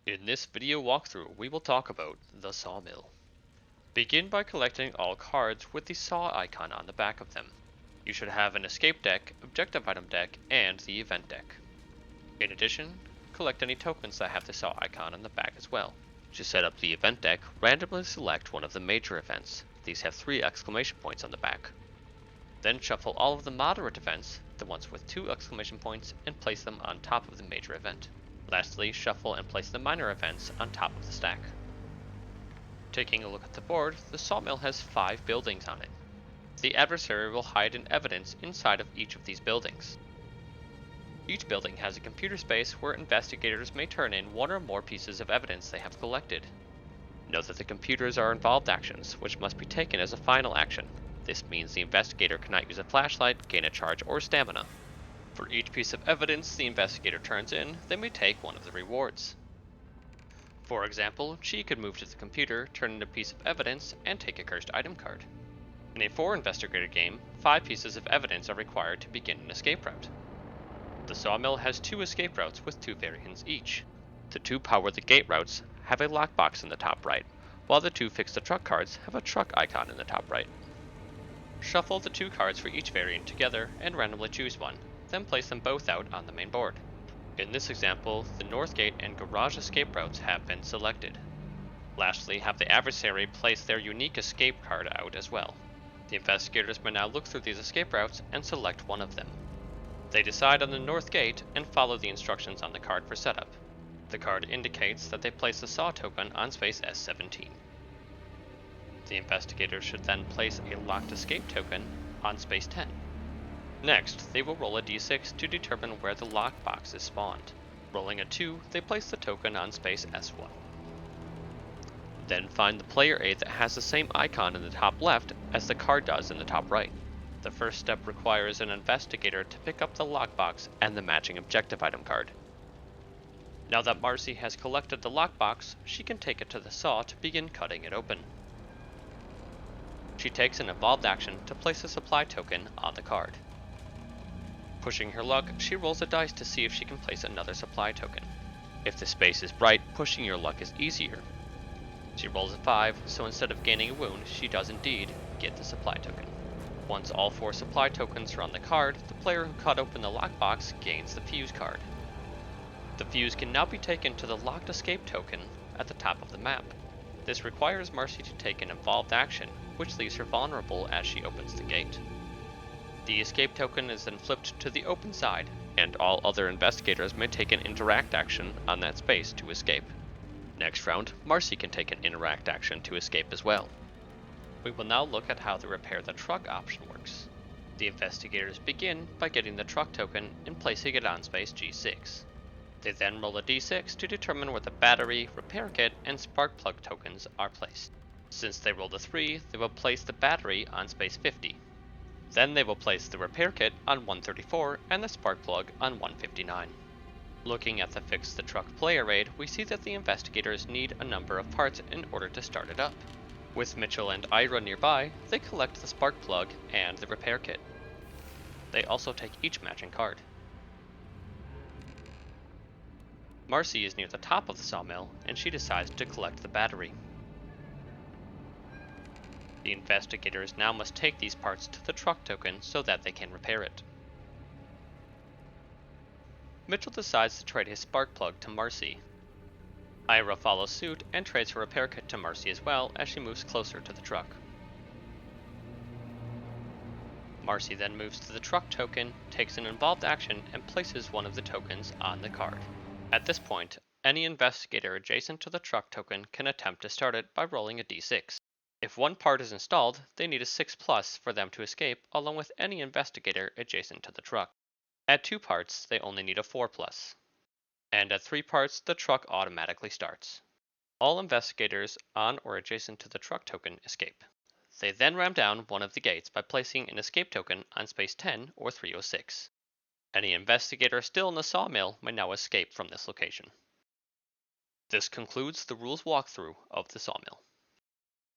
In this video walkthrough, we will talk about the Sawmill. Begin by collecting all cards with the saw icon on the back of them. You should have an escape deck, objective item deck, and the event deck. In addition, collect any tokens that have the saw icon on the back as well. To set up the event deck, randomly select one of the major events. These have 3 exclamation points on the back. Then shuffle all of the moderate events, the ones with 2 exclamation points, and place them on top of the major event. Lastly, shuffle and place the minor events on top of the stack. Taking a look at the board, the Sawmill has 5 buildings on it. The adversary will hide an evidence inside of each of these buildings. Each building has a computer space where investigators may turn in 1 or more pieces of evidence they have collected. Note that the computers are involved actions, which must be taken as a final action. This means the investigator cannot use a flashlight, gain a charge, or stamina. For each piece of evidence the investigator turns in, they may take one of the rewards. For example, she could move to the computer, turn in a piece of evidence, and take a cursed item card. In a 4-investigator game, 5 pieces of evidence are required to begin an escape route. The Sawmill has 2 escape routes with 2 variants each. The 2 Power the Gate routes have a lockbox in the top right, while the 2 Fix the Truck cards have a truck icon in the top right. Shuffle the 2 cards for each variant together and randomly choose one, then place them both out on the main board. In this example, the North Gate and Garage escape routes have been selected. Lastly, have the adversary place their unique escape card out as well. The investigators may now look through these escape routes and select one of them. They decide on the North Gate and follow the instructions on the card for setup. The card indicates that they place the Saw token on space S17. The investigators should then place a locked escape token on space 10. Next, they will roll a d6 to determine where the lockbox is spawned. Rolling a 2, they place the token on space S1. Then find the player aid that has the same icon in the top left as the card does in the top right. The first step requires an investigator to pick up the lockbox and the matching objective item card. Now that Marcy has collected the lockbox, she can take it to the saw to begin cutting it open. She takes an evolved action to place a supply token on the card. Pushing her luck, she rolls a dice to see if she can place another supply token. If the space is bright, pushing your luck is easier. She rolls a 5, so instead of gaining a wound, she does indeed get the supply token. Once all 4 supply tokens are on the card, the player who cut open the lockbox gains the fuse card. The fuse can now be taken to the locked escape token at the top of the map. This requires Marcy to take an involved action, which leaves her vulnerable as she opens the gate. The escape token is then flipped to the open side, and all other investigators may take an interact action on that space to escape. Next round, Marcy can take an interact action to escape as well. We will now look at how the repair the truck option works. The investigators begin by getting the truck token and placing it on space G6. They then roll a d6 to determine where the battery, repair kit, and spark plug tokens are placed. Since they rolled a 3, they will place the battery on space 50. Then they will place the repair kit on 134 and the spark plug on 159. Looking at the Fix the Truck player aid, we see that the investigators need a number of parts in order to start it up. With Mitchell and Ira nearby, they collect the spark plug and the repair kit. They also take each matching card. Marcy is near the top of the sawmill, and she decides to collect the battery. The investigators now must take these parts to the truck token so that they can repair it. Mitchell decides to trade his spark plug to Marcy. Ira follows suit and trades her repair kit to Marcy as well as she moves closer to the truck. Marcy then moves to the truck token, takes an involved action, and places one of the tokens on the card. At this point, any investigator adjacent to the truck token can attempt to start it by rolling a d6. If one part is installed, they need a 6+ for them to escape, along with any investigator adjacent to the truck. At 2 parts, they only need a 4+. And at 3 parts, the truck automatically starts. All investigators on or adjacent to the truck token escape. They then ram down one of the gates by placing an escape token on space 10 or 306. Any investigator still in the sawmill may now escape from this location. This concludes the rules walkthrough of the sawmill.